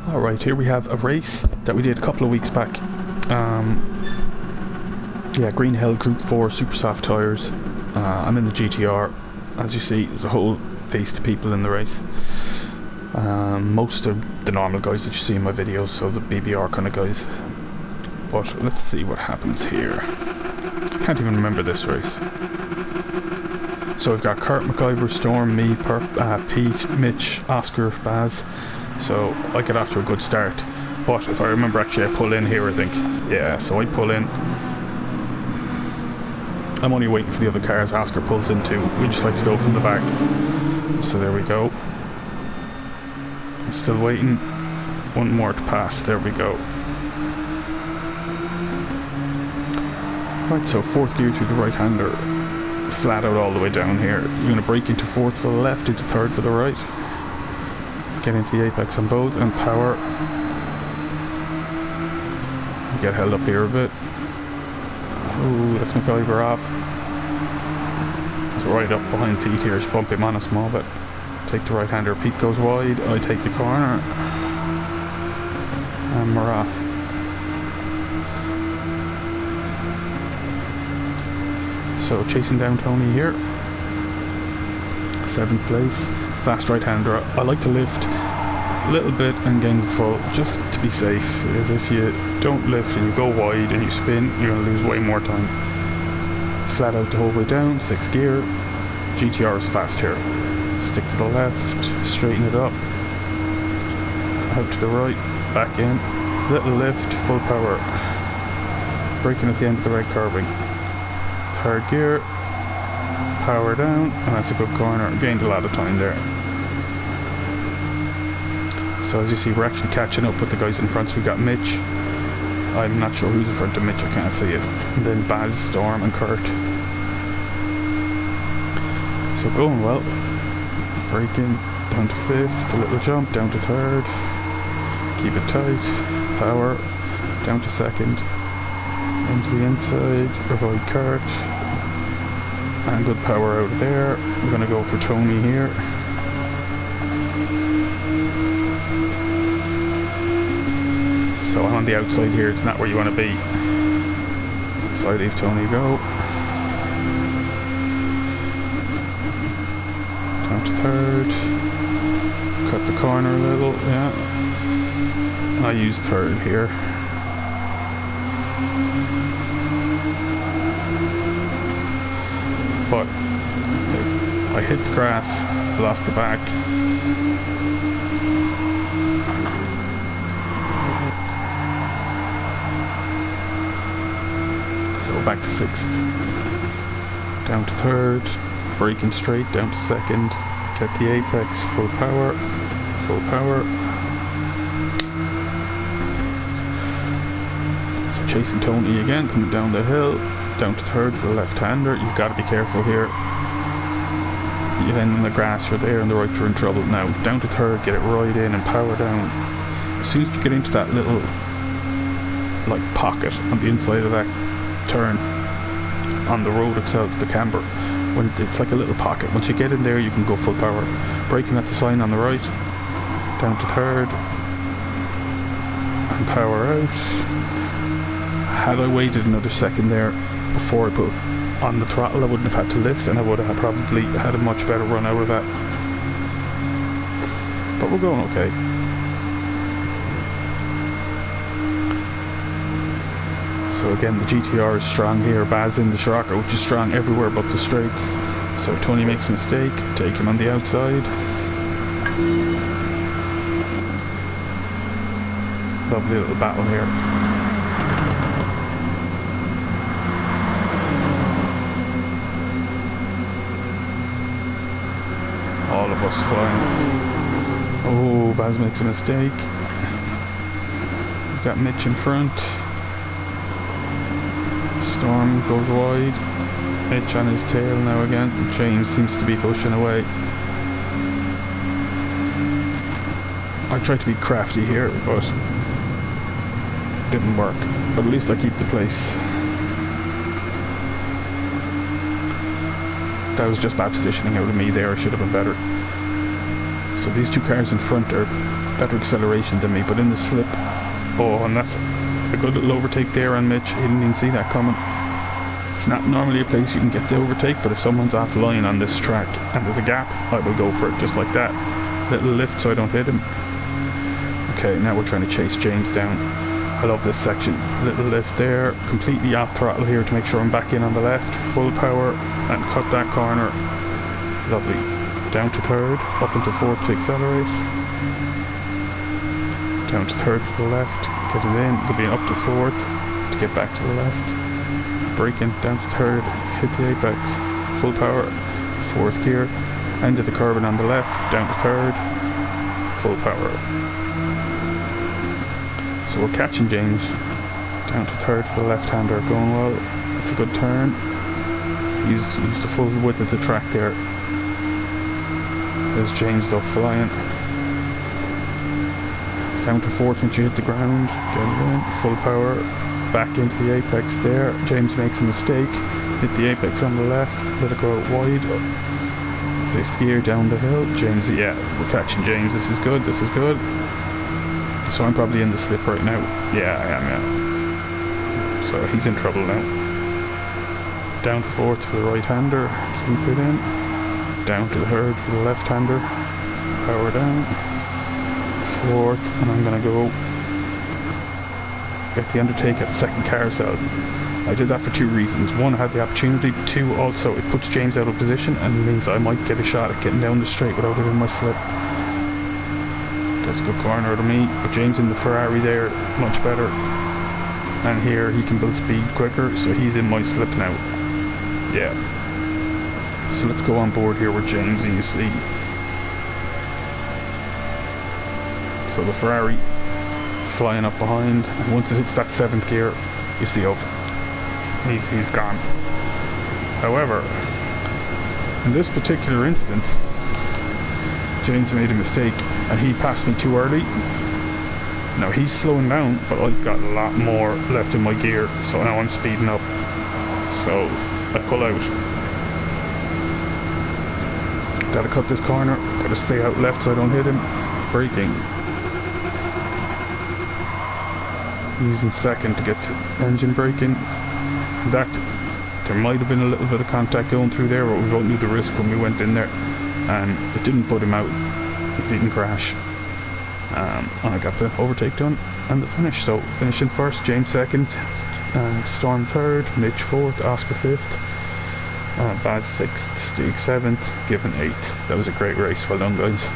Alright, here we have a race that we did a couple of weeks back. Yeah, Greenhell Gr4 super soft tyres. I'm in the GTR. As you see, there's a whole face of people in the race. Most of the normal guys that you see in my videos, so the BBR kind of guys. But let's see what happens here. I can't even remember this race. So we've got Kurt, McIver, Storm, me, Pete, Mitch, Oscar, Baz. So I get off to a good start. But if I remember, actually I pull in here, I think. Yeah, so I pull in. I'm only waiting for the other cars. Oscar pulls in too. We just like to go from the back. So there we go. I'm still waiting. One more to pass. There we go. Right, so fourth gear through the right-hander. Flat out all the way down here. You're going to brake into fourth for the left, into third for the right. Get into the apex on both and power. Get held up here a bit. Ooh, let's McIver off. It's right up behind Pete here. Just bump him on a small bit. Take the right-hander. Pete goes wide. I take the corner. And we're off. So chasing down Tony here. 7th place. Fast right-hander. I like to lift a little bit and gain full just to be safe, because if you don't lift and you go wide and you spin, you're going to lose way more time. Flat out the whole way down. 6th gear. GTR is fast here. Stick to the left. Straighten it up. Out to the right. Back in. Little lift. Full power. Braking at the end of the right curving. 3rd gear, power down, and that's a good corner. Gained a lot of time there. So as you see, we're actually catching up with the guys in front. So we got Mitch. I'm not sure who's in front of Mitch, I can't see it. And then Baz, Storm, and Kurt. So going well. Braking down to 5th, a little jump down to 3rd. Keep it tight. Power down to 2nd. Into the inside, avoid Kurt, and good power out there. We're going to go for Tony here. So I'm on the outside here, it's not where you want to be. So I leave Tony go. Down to 3rd. Cut the corner a little, yeah. I use 3rd here. But I hit the grass, lost the back. So back to 6th. Down to 3rd. Braking straight, down to 2nd. Get the apex, full power. Full power. So chasing Tony again, coming down the hill. Down to 3rd for the left-hander. You've got to be careful here. You land in the grass, you're there, and the right, you're in trouble. Now, down to 3rd, get it right in and power down. As soon as you get into that little, like, pocket on the inside of that turn, on the road itself, the camber, when it's like a little pocket. Once you get in there, you can go full power. Braking at the sign on the right, down to 3rd, and power out. Had I waited another second there before I put on the throttle, I wouldn't have had to lift, and I would have probably had a much better run out of that. But we're going okay. So again, the GTR is strong here. Baz in the shocker, which is strong everywhere but the straights. So Tony makes a mistake, take him on the outside. Lovely little battle here. All of us flying. Oh, Baz makes a mistake. We've got Mitch in front. Storm goes wide. Mitch on his tail now again. James seems to be pushing away. I tried to be crafty here, but didn't work. But at least I keep the place. That was just bad positioning out of me there. I should have been better. So these two cars in front are better acceleration than me, but in the slip, oh, and that's a good little overtake there on Mitch. He didn't even see that coming. It's not normally a place you can get the overtake, but if someone's offline on this track and there's a gap, I will go for it just like that. Little lift so I don't hit him. Okay, now we're trying to chase James down. I love this section. Little lift there, completely off throttle here to make sure I'm back in on the left. Full power and cut that corner. Lovely. Down to third, up into fourth to accelerate. Down to third to the left, get it in. Could be up to fourth to get back to the left. Braking down to third, hit the apex. Full power, fourth gear. End of the curb and on the left, down to third. Full power. So we're catching James. Down to third for the left-hander, going well. It's a good turn. Use the full width of the track there. There's James though flying. Down to fourth once you hit the ground. Get it in. Full power. Back into the apex there. James makes a mistake. Hit the apex on the left. Let it go out wide. Fifth gear down the hill. James, yeah, we're catching James. This is good. This is good. So I'm probably in the slip right now. Yeah, I am, yeah. So he's in trouble now. Down to fourth for the right-hander. Keep it in. Down to the third for the left-hander. Power down. Fourth, and I'm going to go get the undertake at second carousel. I did that for two reasons. One, I had the opportunity. Two, also it puts James out of position and means I might get a shot at getting down the straight without it in my slip. That's a good corner to me, but James in the Ferrari there, much better. And here he can build speed quicker, so he's in my slip now. Yeah. So let's go on board here with James, and you see. So the Ferrari flying up behind, and once it hits that seventh gear, you see he's gone. However, in this particular instance, James made a mistake and he passed me too early. Now he's slowing down, but I've got a lot more left in my gear, so now I'm speeding up. So I pull out. Gotta cut this corner, gotta stay out left so I don't hit him. Braking. Using second to get to engine braking. That, there might have been a little bit of contact going through there, but we both knew the risk when we went in there. And it didn't put him out, it didn't crash. And I got the overtake done and the finish. So finishing first, James second, Storm third, Mitch fourth, Oscar fifth, Baz sixth, Stig seventh, Given eighth. That was a great race. Well done, guys.